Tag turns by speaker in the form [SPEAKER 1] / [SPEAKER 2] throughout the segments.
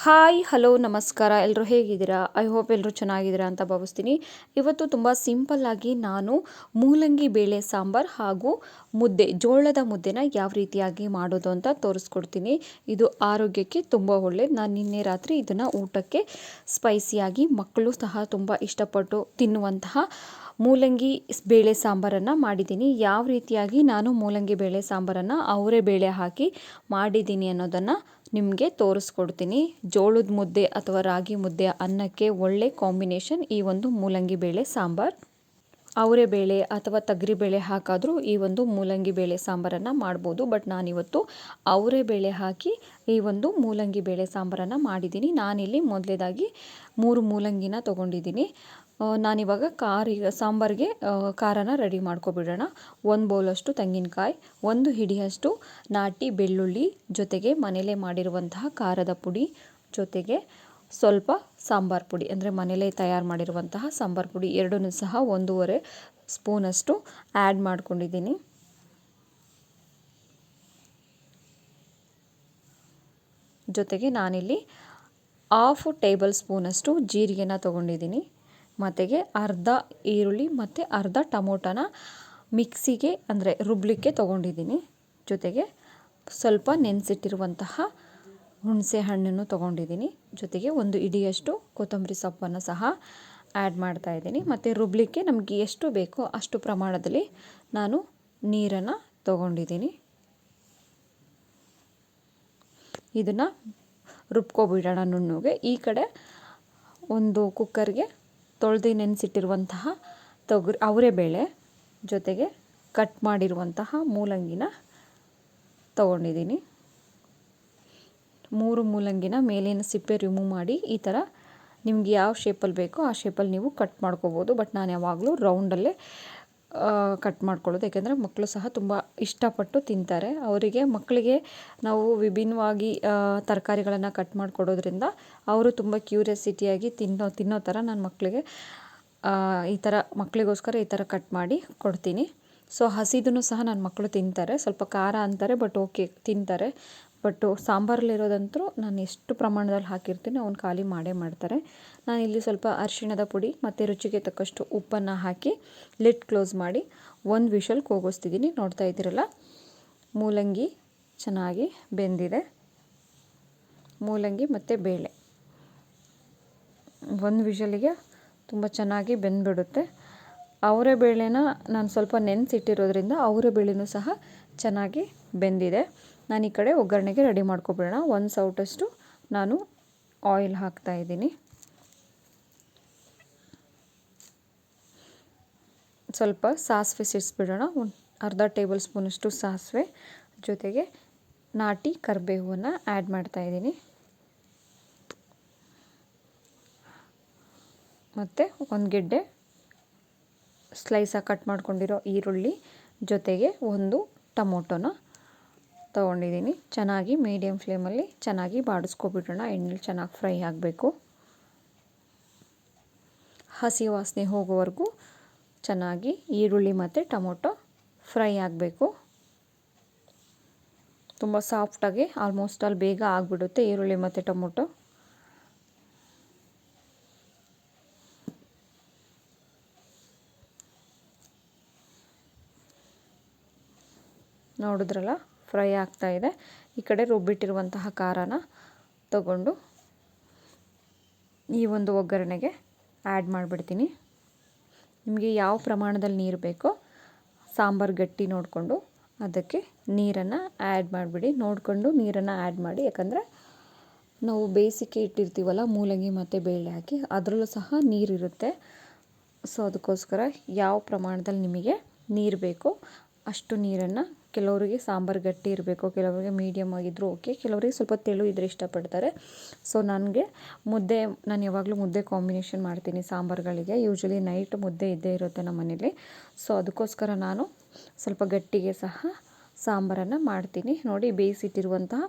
[SPEAKER 1] Hi hello ನಮಸ್ಕಾರ. ಎಲ್ಲರೂ ಹೇಗಿದ್ದೀರಾ? ಐ ಹೋಪ್ ಎಲ್ಲರೂ ಚೆನ್ನಾಗಿದ್ದೀರಾ ಅಂತ ಭಾವಿಸ್ತೀನಿ. ಇವತ್ತು ತುಂಬ ಸಿಂಪಲ್ಲಾಗಿ ನಾನು ಮೂಲಂಗಿ ಬೇಳೆ ಸಾಂಬಾರು ಹಾಗೂ ಮುದ್ದೆ, ಜೋಳದ ಮುದ್ದೆನ ಯಾವ ರೀತಿಯಾಗಿ ಮಾಡೋದು ಅಂತ ತೋರಿಸ್ಕೊಡ್ತೀನಿ. ಇದು ಆರೋಗ್ಯಕ್ಕೆ ತುಂಬ ಒಳ್ಳೆಯದು. ನಾನು ನಿನ್ನೆ ರಾತ್ರಿ ಇದನ್ನು ಊಟಕ್ಕೆ ಸ್ಪೈಸಿಯಾಗಿ ಮಕ್ಕಳು ಸಹ ತುಂಬ ಇಷ್ಟಪಟ್ಟು ತಿನ್ನುವಂತಹ ಮೂಲಂಗಿ ಬೇಳೆ ಸಾಂಬಾರನ್ನು ಮಾಡಿದ್ದೀನಿ. ಯಾವ ರೀತಿಯಾಗಿ ನಾನು ಮೂಲಂಗಿ ಬೇಳೆ ಸಾಂಬಾರನ್ನು ಅವರೇ ಬೇಳೆ ಹಾಕಿ ಮಾಡಿದ್ದೀನಿ ಅನ್ನೋದನ್ನು ನಿಮಗೆ ತೋರಿಸ್ಕೊಡ್ತೀನಿ. ಜೋಳದ ಮುದ್ದೆ ಅಥವಾ ರಾಗಿ ಮುದ್ದೆ ಅನ್ನಕ್ಕೆ ಒಳ್ಳೆ ಕಾಂಬಿನೇಷನ್ ಈ ಒಂದು ಮೂಲಂಗಿ ಬೇಳೆ ಸಾಂಬಾರು. ಅವರೇ ಬೇಳೆ ಅಥವಾ ತೊಗರಿ ಬೇಳೆ ಹಾಕಾದರೂ ಈ ಒಂದು ಮೂಲಂಗಿ ಬೇಳೆ ಸಾಂಬಾರನ್ನು ಮಾಡ್ಬೋದು. ಬಟ್ ನಾನಿವತ್ತು ಅವರೇ ಬೇಳೆ ಹಾಕಿ ಈ ಒಂದು ಮೂಲಂಗಿ ಬೇಳೆ ಸಾಂಬಾರನ್ನು ಮಾಡಿದ್ದೀನಿ. ನಾನಿಲ್ಲಿ ಮೊದಲೇದಾಗಿ 3 ಮೂಲಂಗಿನ ತೊಗೊಂಡಿದ್ದೀನಿ. ನಾನಿವಾಗ ಸಾಂಬಾರಿಗೆ ಖಾರನ ರೆಡಿ ಮಾಡ್ಕೊಬಿಡೋಣ. 1 ಬೌಲಷ್ಟು ತೆಂಗಿನಕಾಯಿ, 1 ಹಿಡಿಯಷ್ಟು ನಾಟಿ ಬೆಳ್ಳುಳ್ಳಿ, ಜೊತೆಗೆ ಮನೇಲೇ ಮಾಡಿರುವಂತಹ ಖಾರದ ಪುಡಿ, ಜೊತೆಗೆ ಸ್ವಲ್ಪ ಸಾಂಬಾರು ಪುಡಿ ಅಂದರೆ ಮನೇಲೇ ತಯಾರು ಮಾಡಿರುವಂತಹ ಸಾಂಬಾರು ಪುಡಿ ಎರಡನ್ನೂ ಸಹ 1.5 ಸ್ಪೂನಷ್ಟು ಆ್ಯಡ್ ಮಾಡ್ಕೊಂಡಿದ್ದೀನಿ. ಜೊತೆಗೆ ನಾನಿಲ್ಲಿ 1/2 ಟೇಬಲ್ ಸ್ಪೂನಷ್ಟು ಜೀರಿಗೆನ ತೊಗೊಂಡಿದ್ದೀನಿ. ಮತ್ತು ಅರ್ಧ ಈರುಳ್ಳಿ ಮತ್ತು ಅರ್ಧ ಟೊಮೊಟೊನ ಮಿಕ್ಸಿಗೆ ಅಂದರೆ ರುಬ್ಲಿಕ್ಕೆ ತೊಗೊಂಡಿದ್ದೀನಿ. ಜೊತೆಗೆ ಸ್ವಲ್ಪ ನೆನೆಸಿಟ್ಟಿರುವಂತಹ ಹುಣಸೆ ಹಣ್ಣನ್ನು ತೊಗೊಂಡಿದ್ದೀನಿ. ಜೊತೆಗೆ 1 ಹಿಡಿಯಷ್ಟು ಕೊತ್ತಂಬರಿ ಸೊಪ್ಪನ್ನು ಸಹ ಆ್ಯಡ್ ಮಾಡ್ತಾಯಿದ್ದೀನಿ. ಮತ್ತು ರುಬ್ಲಿಕ್ಕೆ ನಮಗೆ ಎಷ್ಟು ಬೇಕೋ ಅಷ್ಟು ಪ್ರಮಾಣದಲ್ಲಿ ನಾನು ನೀರನ್ನು ತೊಗೊಂಡಿದ್ದೀನಿ. ಇದನ್ನು ರುಬ್ಕೊಬಿಡೋಣ ನುಣ್ಣಗೆ. ಈ ಕಡೆ ಒಂದು ಕುಕ್ಕರ್ಗೆ ತೊಳೆದು ನೆನೆಸಿಟ್ಟಿರುವಂತಹ ಅವರೆಬೇಳೆ ಜೊತೆಗೆ ಕಟ್ ಮಾಡಿರುವಂತಹ ಮೂಲಂಗಿನ ತೊಗೊಂಡಿದ್ದೀನಿ. 3 ಮೂಲಂಗಿನ ಮೇಲಿನ ಸಿಪ್ಪೆ ರಿಮೂವ್ ಮಾಡಿ ಈ ಥರ ನಿಮ್ಗೆ ಯಾವ ಶೇಪಲ್ಲಿ ಬೇಕೋ ಆ ಶೇಪಲ್ಲಿ ನೀವು ಕಟ್ ಮಾಡ್ಕೋಬೋದು. ಬಟ್ ನಾನು ಯಾವಾಗಲೂ ರೌಂಡಲ್ಲೇ ಕಟ್ ಮಾಡ್ಕೊಳ್ಳೋದು, ಯಾಕೆಂದರೆ ಮಕ್ಕಳು ಸಹ ತುಂಬ ಇಷ್ಟಪಟ್ಟು ತಿಂತಾರೆ. ಮಕ್ಕಳಿಗೆ ನಾವು ವಿಭಿನ್ನವಾಗಿ ತರಕಾರಿಗಳನ್ನು ಕಟ್ ಮಾಡಿಕೊಡೋದ್ರಿಂದ ಅವರು ತುಂಬ ಕ್ಯೂರಿಯಾಸಿಟಿಯಾಗಿ ತಿನ್ನೋ ಥರ ನಾನು ಮಕ್ಕಳಿಗೆ ಮಕ್ಕಳಿಗೋಸ್ಕರ ಈ ಥರ ಕಟ್ ಮಾಡಿ ಕೊಡ್ತೀನಿ. ಸೊ ಹಸಿದನ್ನು ಸಹ ನನ್ನ ಮಕ್ಕಳು ತಿಂತಾರೆ. ಸ್ವಲ್ಪ ಖಾರ ಅಂತಾರೆ, ಬಟ್ ಓಕೆ ತಿಂತಾರೆ. ಬಟ್ ಸಾಂಬಾರಲ್ಲಿರೋದಂತೂ ನಾನು ಎಷ್ಟು ಪ್ರಮಾಣದಲ್ಲಿ ಹಾಕಿರ್ತೀನಿ ಅವ್ನು ಖಾಲಿ ಮಾಡೇ ಮಾಡ್ತಾರೆ. ನಾನಿಲ್ಲಿ ಸ್ವಲ್ಪ ಅರಿಶಿಣದ ಪುಡಿ ಮತ್ತು ರುಚಿಗೆ ತಕ್ಕಷ್ಟು ಉಪ್ಪನ್ನು ಹಾಕಿ ಲಿಡ್ ಕ್ಲೋಸ್ ಮಾಡಿ 1 ವಿಷಲ್ ಕೂಗಿಸ್ತಿದ್ದೀನಿ. ನೋಡ್ತಾ ಇದ್ದೀರಲ್ಲ, ಮೂಲಂಗಿ ಚೆನ್ನಾಗಿ ಬೆಂದಿದೆ. ಮೂಲಂಗಿ ಮತ್ತು ಬೇಳೆ 1 ವಿಷಲಿಗೆ ತುಂಬ ಚೆನ್ನಾಗಿ ಬೆಂದ್ಬಿಡುತ್ತೆ. ಅವರೇ ಬೇಳೆನ ನಾನು ಸ್ವಲ್ಪ ನೆನೆಸಿಟ್ಟಿರೋದ್ರಿಂದ ಅವರೇ ಬೇಳೆನೂ ಸಹ ಚೆನ್ನಾಗಿ ಬೆಂದಿದೆ. ನಾನು ಈ ಕಡೆ ಒಗ್ಗರಣೆಗೆ ರೆಡಿ ಮಾಡ್ಕೊಬಿಡೋಣ. 1 ಸೌಟಷ್ಟು ನಾನು ಆಯಿಲ್ ಹಾಕ್ತಾಯಿದ್ದೀನಿ. ಸ್ವಲ್ಪ ಸಾಸಿವೆ ಸಿಡಿಸ್ಬಿಡೋಣ. ಅರ್ಧ ಟೇಬಲ್ ಸ್ಪೂನಷ್ಟು ಸಾಸಿವೆ, ಜೊತೆಗೆ ನಾಟಿ ಕರಿಬೇವನ್ನು ಆ್ಯಡ್ ಮಾಡ್ತಾಯಿದ್ದೀನಿ. ಮತ್ತು 1 ಗೆಡ್ಡೆ ಸ್ಲೈಸಾಗಿ ಕಟ್ ಮಾಡ್ಕೊಂಡಿರೋ ಈರುಳ್ಳಿ, ಜೊತೆಗೆ 1 ಟೊಮೊಟೊನ ತೊಗೊಂಡಿದ್ದೀನಿ. ಚೆನ್ನಾಗಿ ಮೀಡಿಯಮ್ ಫ್ಲೇಮಲ್ಲಿ ಚೆನ್ನಾಗಿ ಬಾಡಿಸ್ಕೊಬಿಡೋಣ. ಎಣ್ಣೆಲಿ ಚೆನ್ನಾಗಿ ಫ್ರೈ ಆಗಬೇಕು. ಹಸಿ ವಾಸನೆ ಹೋಗೋವರೆಗೂ ಚೆನ್ನಾಗಿ ಈರುಳ್ಳಿ ಮತ್ತು ಟೊಮೊಟೊ ಫ್ರೈ ಆಗಬೇಕು. ತುಂಬ ಸಾಫ್ಟಾಗಿ ಆಲ್ಮೋಸ್ಟ್ ಅಲ್ಲಿ ಬೇಗ ಆಗಿಬಿಡುತ್ತೆ ಈರುಳ್ಳಿ ಮತ್ತು ಟೊಮೊಟೊ. ನೋಡಿದ್ರಲ್ಲ, ಫ್ರೈ ಆಗ್ತಾಯಿದೆ. ಈ ಕಡೆ ರುಬ್ಬಿಟ್ಟಿರುವಂತಹ ಖಾರನ ತಗೊಂಡು ಈ ಒಂದು ಒಗ್ಗರಣೆಗೆ ಆ್ಯಡ್ ಮಾಡಿಬಿಡ್ತೀನಿ. ನಿಮಗೆ ಯಾವ ಪ್ರಮಾಣದಲ್ಲಿ ನೀರು ಬೇಕೋ ಸಾಂಬಾರು ಗಟ್ಟಿ ನೋಡಿಕೊಂಡು ಅದಕ್ಕೆ ನೀರನ್ನು ಆ್ಯಡ್ ಮಾಡಿಬಿಡಿ. ನೋಡಿಕೊಂಡು ನೀರನ್ನು ಆ್ಯಡ್ ಮಾಡಿ, ಯಾಕಂದರೆ ನಾವು ಬೇಯಿಸಿಕ್ಕೆ ಇಟ್ಟಿರ್ತೀವಲ್ಲ ಮೂಲಂಗಿ ಮತ್ತು ಬೇಳೆ ಹಾಕಿ, ಅದರಲ್ಲೂ ಸಹ ನೀರಿರುತ್ತೆ. ಸೊ ಅದಕ್ಕೋಸ್ಕರ ಯಾವ ಪ್ರಮಾಣದಲ್ಲಿ ನಿಮಗೆ ನೀರು ಬೇಕೋ ಅಷ್ಟು ನೀರನ್ನು, ಕೆಲವರಿಗೆ ಸಾಂಬಾರು ಗಟ್ಟಿ ಇರಬೇಕು, ಕೆಲವರಿಗೆ ಮೀಡಿಯಮ್ ಆಗಿದ್ದರೂ ಓಕೆ, ಕೆಲವರಿಗೆ ಸ್ವಲ್ಪ ತೆಳು ಇದ್ದರೆ ಇಷ್ಟಪಡ್ತಾರೆ. ಸೊ ನಾನು ಯಾವಾಗಲೂ ಮುದ್ದೆ ಕಾಂಬಿನೇಷನ್ ಮಾಡ್ತೀನಿ ಸಾಂಬಾರುಗಳಿಗೆ. ಯೂಶ್ವಲಿ ನೈಟ್ ಮುದ್ದೆ ಇದ್ದೇ ಇರುತ್ತೆ ನಮ್ಮ ಮನೇಲಿ. ಸೊ ಅದಕ್ಕೋಸ್ಕರ ನಾನು ಸ್ವಲ್ಪ ಗಟ್ಟಿಗೆ ಸಹ ಸಾಂಬಾರನ್ನು ಮಾಡ್ತೀನಿ. ನೋಡಿ, ಬೇಯಿಸಿಟ್ಟಿರುವಂತಹ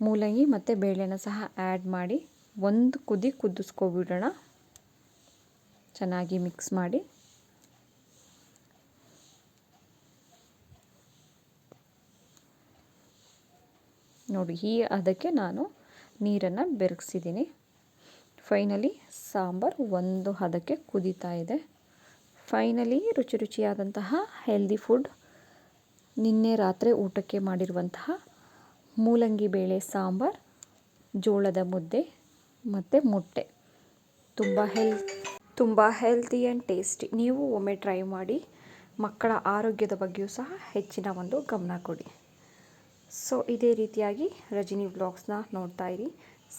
[SPEAKER 1] ಮೂಲಂಗಿ ಮತ್ತು ಬೇಳೆನ ಸಹ ಆ್ಯಡ್ ಮಾಡಿ 1 ಕುದಿ ಕುದಿಸ್ಕೊಬಿಡೋಣ. ಚೆನ್ನಾಗಿ ಮಿಕ್ಸ್ ಮಾಡಿ ನೋಡಿ. ಅದಕ್ಕೆ ನಾನು ನೀರನ್ನು ಬೆರಗಿಸಿದ್ದೀನಿ. ಫೈನಲಿ ಸಾಂಬಾರು ಒಂದು ಹದಕ್ಕೆ ಕುದೀತಾ ಇದೆ. ಫೈನಲಿ ರುಚಿಯಾದಂತಹ ಹೆಲ್ದಿ ಫುಡ್, ನಿನ್ನೆ ರಾತ್ರಿ ಊಟಕ್ಕೆ ಮಾಡಿರುವಂತಹ ಮೂಲಂಗಿ ಬೇಳೆ ಸಾಂಬಾರು, ಜೋಳದ ಮುದ್ದೆ ಮತ್ತು ಮೊಟ್ಟೆ ತುಂಬ ಹೆಲ್ತಿ ಆ್ಯಂಡ್ ಟೇಸ್ಟಿ. ನೀವು ಒಮ್ಮೆ ಟ್ರೈ ಮಾಡಿ. ಮಕ್ಕಳ ಆರೋಗ್ಯದ ಬಗ್ಗೆಯೂ ಸಹ ಹೆಚ್ಚಿನ ಒಂದು ಗಮನ ಕೊಡಿ. ಸೊ ಇದೇ ರೀತಿಯಾಗಿ ರಜನಿ ವ್ಲಾಗ್ಸ್ನ ನೋಡ್ತಾ ಇರಿ,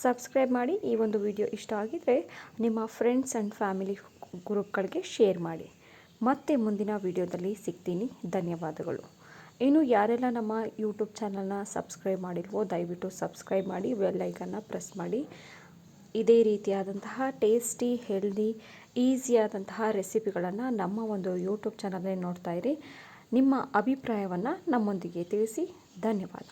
[SPEAKER 1] ಸಬ್ಸ್ಕ್ರೈಬ್ ಮಾಡಿ. ಈ ಒಂದು ವಿಡಿಯೋ ಇಷ್ಟ ಆಗಿದರೆ ನಿಮ್ಮ ಫ್ರೆಂಡ್ಸ್ ಆ್ಯಂಡ್ ಫ್ಯಾಮಿಲಿ ಗ್ರೂಪ್ಗಳಿಗೆ ಶೇರ್ ಮಾಡಿ. ಮತ್ತೆ ಮುಂದಿನ ವಿಡಿಯೋದಲ್ಲಿ ಸಿಗ್ತೀನಿ. ಧನ್ಯವಾದಗಳು. ಇನ್ನು ಯಾರೆಲ್ಲ ನಮ್ಮ ಯೂಟ್ಯೂಬ್ ಚಾನಲ್ನ ಸಬ್ಸ್ಕ್ರೈಬ್ ಮಾಡಿಲ್ವೋ ದಯವಿಟ್ಟು ಸಬ್ಸ್ಕ್ರೈಬ್ ಮಾಡಿ, ಬೆಲ್ ಐಕನ್ನ ಪ್ರೆಸ್ ಮಾಡಿ. ಇದೇ ರೀತಿಯಾದಂತಹ ಟೇಸ್ಟಿ, ಹೆಲ್ದಿ, ಈಸಿಯಾದಂತಹ ರೆಸಿಪಿಗಳನ್ನು ನಮ್ಮ ಒಂದು ಯೂಟ್ಯೂಬ್ ಚಾನಲಲ್ಲಿ ನೋಡ್ತಾ ಇರಿ. ನಿಮ್ಮ ಅಭಿಪ್ರಾಯವನ್ನು ನಮ್ಮೊಂದಿಗೆ ತಿಳಿಸಿ. ಧನ್ಯವಾದ.